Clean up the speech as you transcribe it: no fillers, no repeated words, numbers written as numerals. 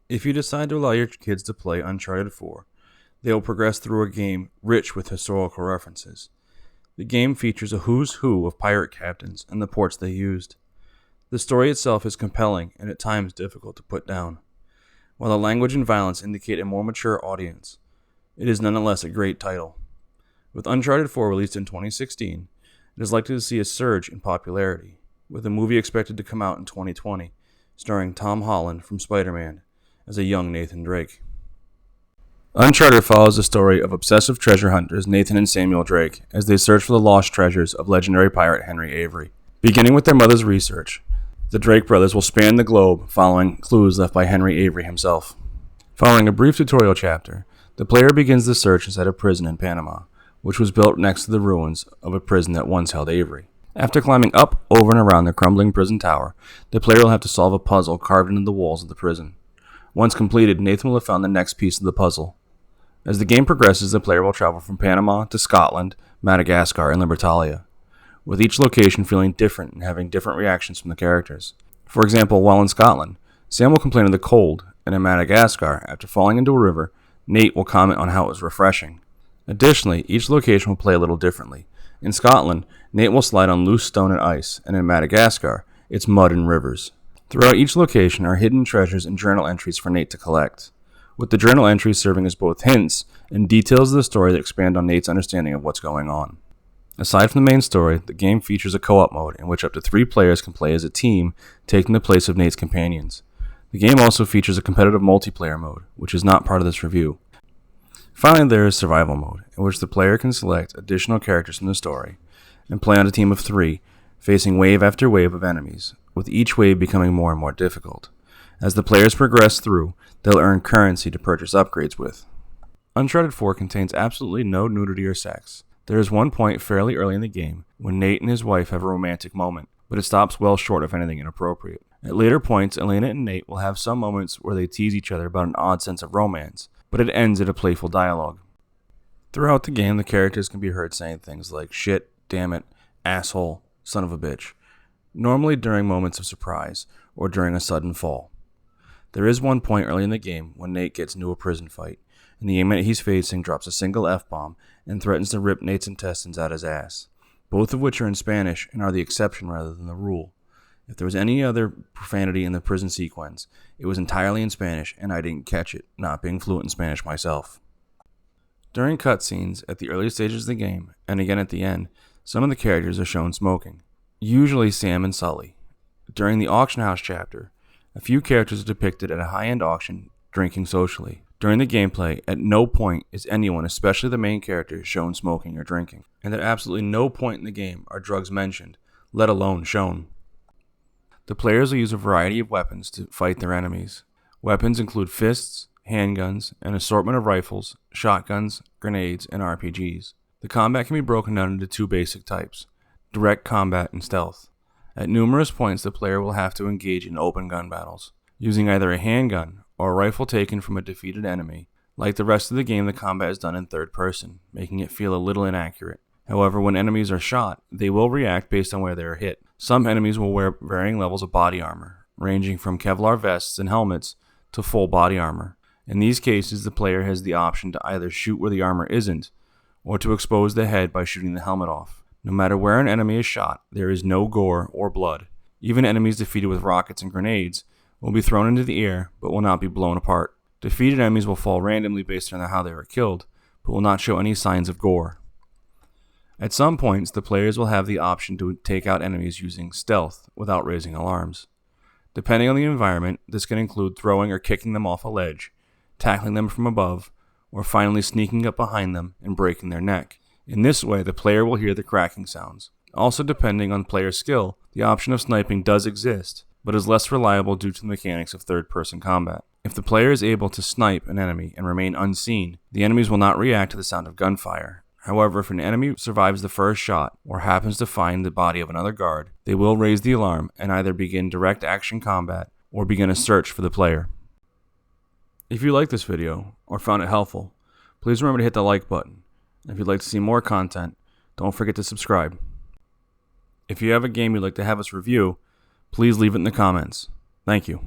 If you decide to allow your kids to play Uncharted 4, they will progress through a game rich with historical references. The game features a who's who of pirate captains and the ports they used. The story itself is compelling and at times difficult to put down. While the language and violence indicate a more mature audience, it is nonetheless a great title. With Uncharted 4 released in 2016, it is likely to see a surge in popularity, with a movie expected to come out in 2020, starring Tom Holland from Spider-Man as a young Nathan Drake. Uncharted follows the story of obsessive treasure hunters Nathan and Samuel Drake as they search for the lost treasures of legendary pirate Henry Avery. Beginning with their mother's research, the Drake brothers will span the globe following clues left by Henry Avery himself. Following a brief tutorial chapter, the player begins the search inside a prison in Panama, which was built next to the ruins of a prison that once held Avery. After climbing up, over, and around the crumbling prison tower, the player will have to solve a puzzle carved into the walls of the prison. Once completed, Nathan will have found the next piece of the puzzle. As the game progresses, the player will travel from Panama to Scotland, Madagascar, and Libertalia, with each location feeling different and having different reactions from the characters. For example, while in Scotland, Sam will complain of the cold, and in Madagascar, after falling into a river, Nate will comment on how it was refreshing. Additionally, each location will play a little differently. In Scotland, Nate will slide on loose stone and ice, and in Madagascar, it's mud and rivers. Throughout each location are hidden treasures and journal entries for Nate to collect, with the journal entries serving as both hints and details of the story that expand on Nate's understanding of what's going on. Aside from the main story, the game features a co-op mode in which up to 3 players can play as a team, taking the place of Nate's companions. The game also features a competitive multiplayer mode, which is not part of this review. Finally, there is survival mode, in which the player can select additional characters from the story and play on a team of 3, facing wave after wave of enemies, with each wave becoming more and more difficult. As the players progress through, they'll earn currency to purchase upgrades with. Uncharted 4 contains absolutely no nudity or sex. There is one point fairly early in the game when Nate and his wife have a romantic moment, but it stops well short of anything inappropriate. At later points, Elena and Nate will have some moments where they tease each other about an odd sense of romance, but it ends at a playful dialogue. Throughout the game, the characters can be heard saying things like shit, damn it, asshole, son of a bitch, normally during moments of surprise or during a sudden fall. There is one point early in the game when Nate gets into a prison fight, and the inmate he's facing drops a single F-bomb and threatens to rip Nate's intestines out his ass, both of which are in Spanish and are the exception rather than the rule. If there was any other profanity in the prison sequence, it was entirely in Spanish, and I didn't catch it, not being fluent in Spanish myself. During cutscenes at the early stages of the game, and again at the end, some of the characters are shown smoking, usually Sam and Sully. During the auction house chapter, a few characters are depicted at a high-end auction drinking socially. During the gameplay, at no point is anyone, especially the main character, shown smoking or drinking, and at absolutely no point in the game are drugs mentioned, let alone shown. The players will use a variety of weapons to fight their enemies. Weapons include fists, handguns, an assortment of rifles, shotguns, grenades, and RPGs. The combat can be broken down into 2 basic types: direct combat and stealth. At numerous points, the player will have to engage in open gun battles, using either a handgun or a rifle taken from a defeated enemy. Like the rest of the game, the combat is done in third person, making it feel a little inaccurate. However, when enemies are shot, they will react based on where they are hit. Some enemies will wear varying levels of body armor, ranging from Kevlar vests and helmets to full body armor. In these cases, the player has the option to either shoot where the armor isn't, or to expose the head by shooting the helmet off. No matter where an enemy is shot, there is no gore or blood. Even enemies defeated with rockets and grenades will be thrown into the air, but will not be blown apart. Defeated enemies will fall randomly based on how they were killed, but will not show any signs of gore. At some points, the players will have the option to take out enemies using stealth without raising alarms. Depending on the environment, this can include throwing or kicking them off a ledge, tackling them from above, or finally sneaking up behind them and breaking their neck. In this way, the player will hear the cracking sounds. Also, depending on player skill, the option of sniping does exist, but is less reliable due to the mechanics of third-person combat. If the player is able to snipe an enemy and remain unseen, the enemies will not react to the sound of gunfire. However, if an enemy survives the first shot or happens to find the body of another guard, they will raise the alarm and either begin direct action combat or begin a search for the player. If you liked this video or found it helpful, please remember to hit the like button. If you'd like to see more content, don't forget to subscribe. If you have a game you'd like to have us review, please leave it in the comments. Thank you.